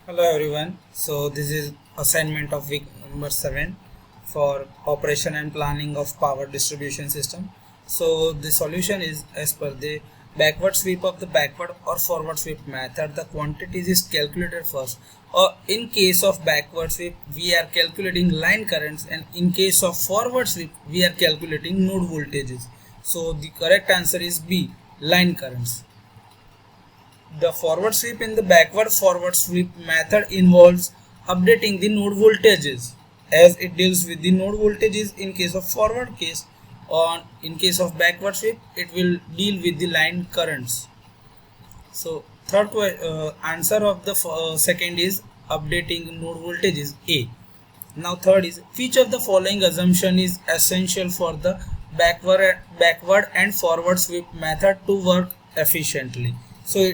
Hello everyone. So this is assignment of week number 7 for operation and planning of power distribution system. So the solution is as per the backward sweep of the backward or forward sweep method. The quantities is calculated first. Or in case of backward sweep we are calculating line currents, and in case of forward sweep we are calculating node voltages. So the correct answer is B, line currents. The forward sweep in the backward forward sweep method involves updating the node voltages, as it deals with the node voltages in case of forward case, or in case of backward sweep it will deal with the line currents. So answer of the second is updating node voltages A. Now third is, which of the following assumption is essential for the backward and forward sweep method to work efficiently? So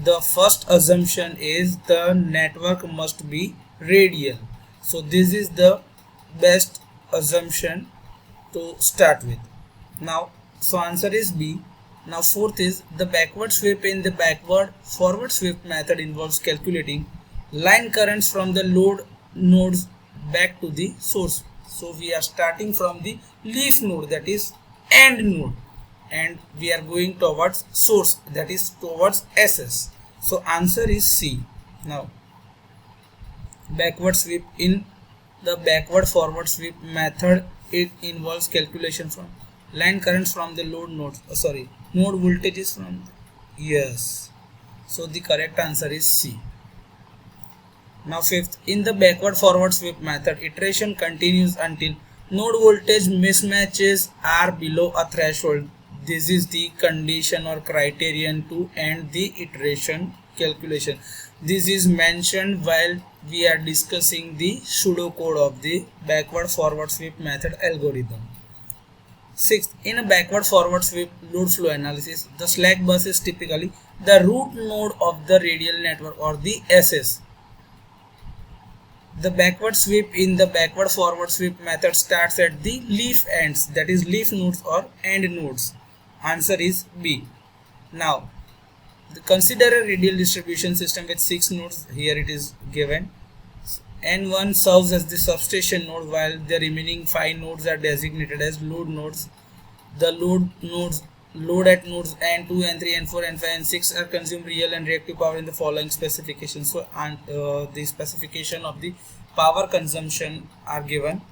the first assumption is the network must be radial. So this is the best assumption to start with. Now so answer is B. Now fourth is, the backward sweep in the backward forward sweep method involves calculating line currents from the load nodes back to the source. So we are starting from the leaf node, that is AND node, and we are going towards source, that is towards SS. So answer is C. Now backward sweep in the backward forward sweep method, it involves calculation from line currents from the load nodes, node voltages from yes. So the correct answer is C. Now fifth, in the backward forward sweep method, iteration continues until node voltage mismatches are below a threshold. This is the condition or criterion to end the iteration calculation. This is mentioned while we are discussing the pseudocode of the backward forward sweep method algorithm. Sixth, in a backward forward sweep load flow analysis, the slack bus is typically the root node of the radial network, or the SS. The backward sweep in the backward forward sweep method starts at the leaf ends, that is leaf nodes or end nodes. Answer is B. Now consider a radial distribution system with 6 nodes. Here it is given. N1 serves as the substation node, while the remaining 5 nodes are designated as load nodes. The load at nodes N2, N3, N4, N5, N6 are consume real and reactive power in the following specifications. So the specification of the power consumption are given.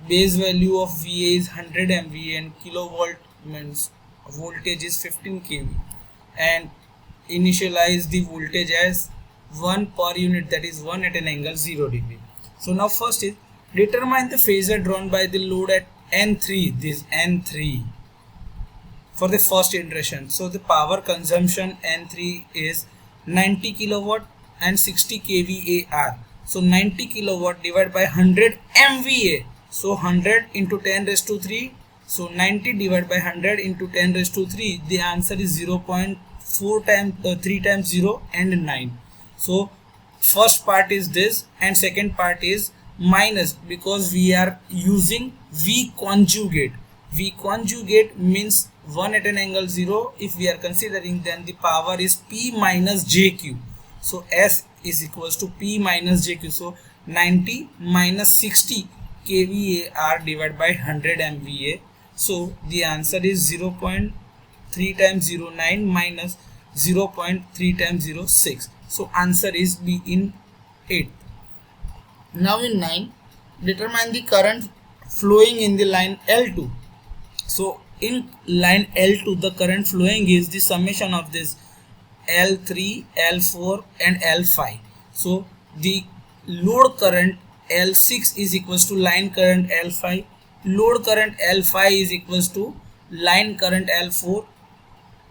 Base value of VA is 100 MVA and kilovolt means voltage is 15 kV, and initialize the voltage as 1 per unit, that is 1 at an angle 0 degree. So now first is, determine the phasor drawn by the load at N3, this N3 for the first iteration. So the power consumption N3 is 90 kilowatt and 60 kVAR. So 90 kilowatt divided by 100 MVA. So 100 into 10 raised to 3. So 90 divided by 100 into 10 raised to 3. The answer is 0.4 times 3 times 0 and 9. So first part is this, and second part is minus, because we are using V conjugate. V conjugate means 1 at an angle 0. If we are considering, then the power is P minus JQ. So S is equals to P minus JQ. So 90 minus 60 kVAR divided by 100 MVA. So the answer is 0.3 times 09 minus 0.3 times 06. So answer is B in 8. Now in 9, determine the current flowing in the line L2. So in line L2, the current flowing is the summation of this L3, L4 and L5. So the load current L6 is equals to line current L5. Load current L5 is equals to line current L4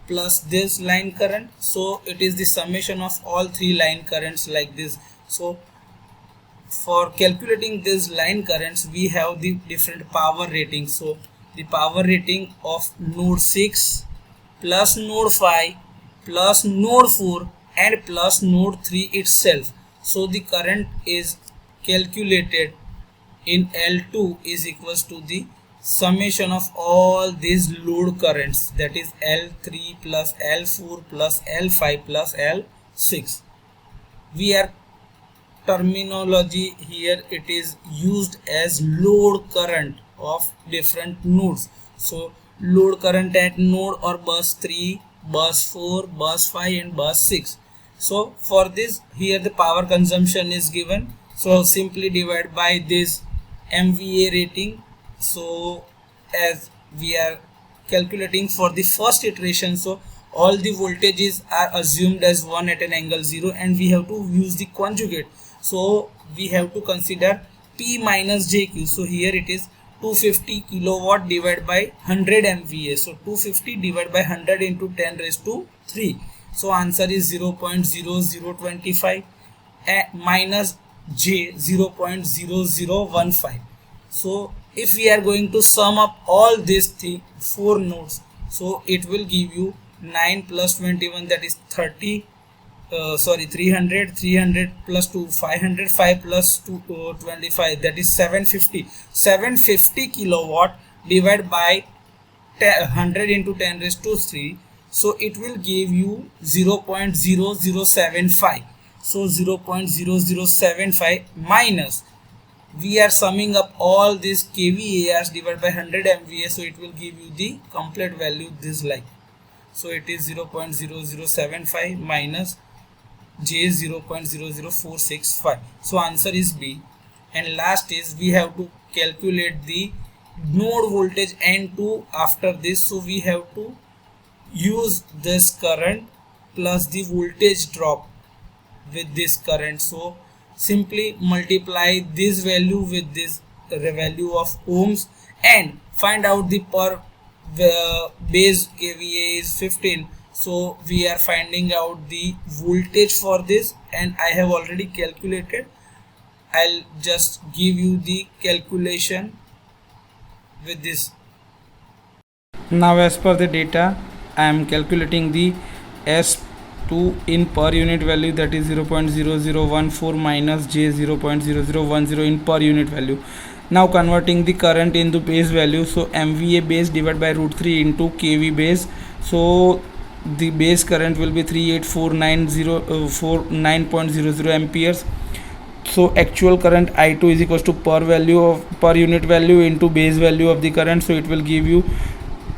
plus this line current. So it is the summation of all three line currents like this. So for calculating these line currents, we have the different power ratings. So the power rating of node 6 plus node 5 plus node 4 and plus node 3 itself. So the current is calculated in L2 is equals to the summation of all these load currents, that is L3 plus L4 plus L5 plus L6. We are terminology here, it is used as load current of different nodes. So load current at node or bus 3, bus 4, bus 5 and bus 6. So for this, here the power consumption is given, so simply divide by this MVA rating. So as we are calculating for the first iteration, so all the voltages are assumed as 1 at an angle 0, and we have to use the conjugate. So we have to consider P minus JQ. So here it is 250 kilowatt divided by 100 MVA. So 250 divided by 100 into 10 raised to 3. So answer is 0.0025 minus J 0.0015. So if we are going to sum up all these 4 nodes, so it will give you 9 plus 21, that is 30, 300, 300 plus 2, 500, 5 plus 2, 25, that is 750. 750 kilowatt divided by 100 into 10 raised to 3. So it will give you 0.0075. So 0.0075 minus, we are summing up all these kVARs divided by 100 MVA, so it will give you the complete value this like. So it is 0.0075 minus J 0.00465. So answer is B. And last is, we have to calculate the node voltage N2 after this. So we have to use this current plus the voltage drop with this current. So simply multiply this value with this value of ohms and find out the per base kVA is 15. So we are finding out the voltage for this, and I have already calculated. I'll just give you the calculation with this. Now as per the data, I am calculating the S2 in per unit value, that is 0.0014 minus J 0.0010 in per unit value. Now converting the current into base value, so MVA base divided by root 3 into kV base. So the base current will be 3849049.00 amperes. So actual current I2 is equals to per unit value into base value of the current. So it will give you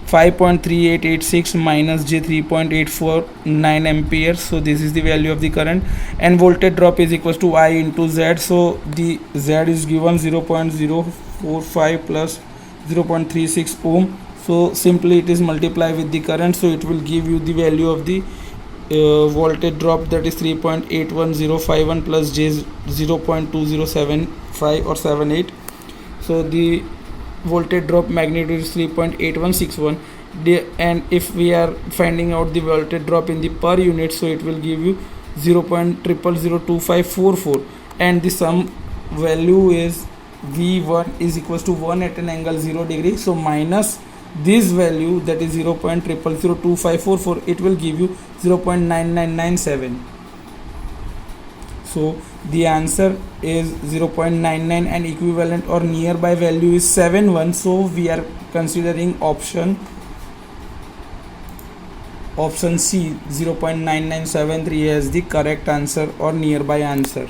5.3886 minus J 3.849 amperes. So this is the value of the current, and voltage drop is equals to I into Z. So the Z is given 0.045 plus 0.36 ohm. So simply it is multiplied with the current, so it will give you the value of the voltage drop, that is 3.81051 plus J 0.2075 or 78. So the voltage drop magnitude is 3.8161, and if we are finding out the voltage drop in the per unit, so it will give you 0.002544, and the sum value is V1 is equals to 1 at an angle 0 degree. So minus this value, that is 0.002544, it will give you 0.9997. So the answer is 0.99, and equivalent or nearby value is 71. So we are considering option C 0.9973 as the correct answer or nearby answer.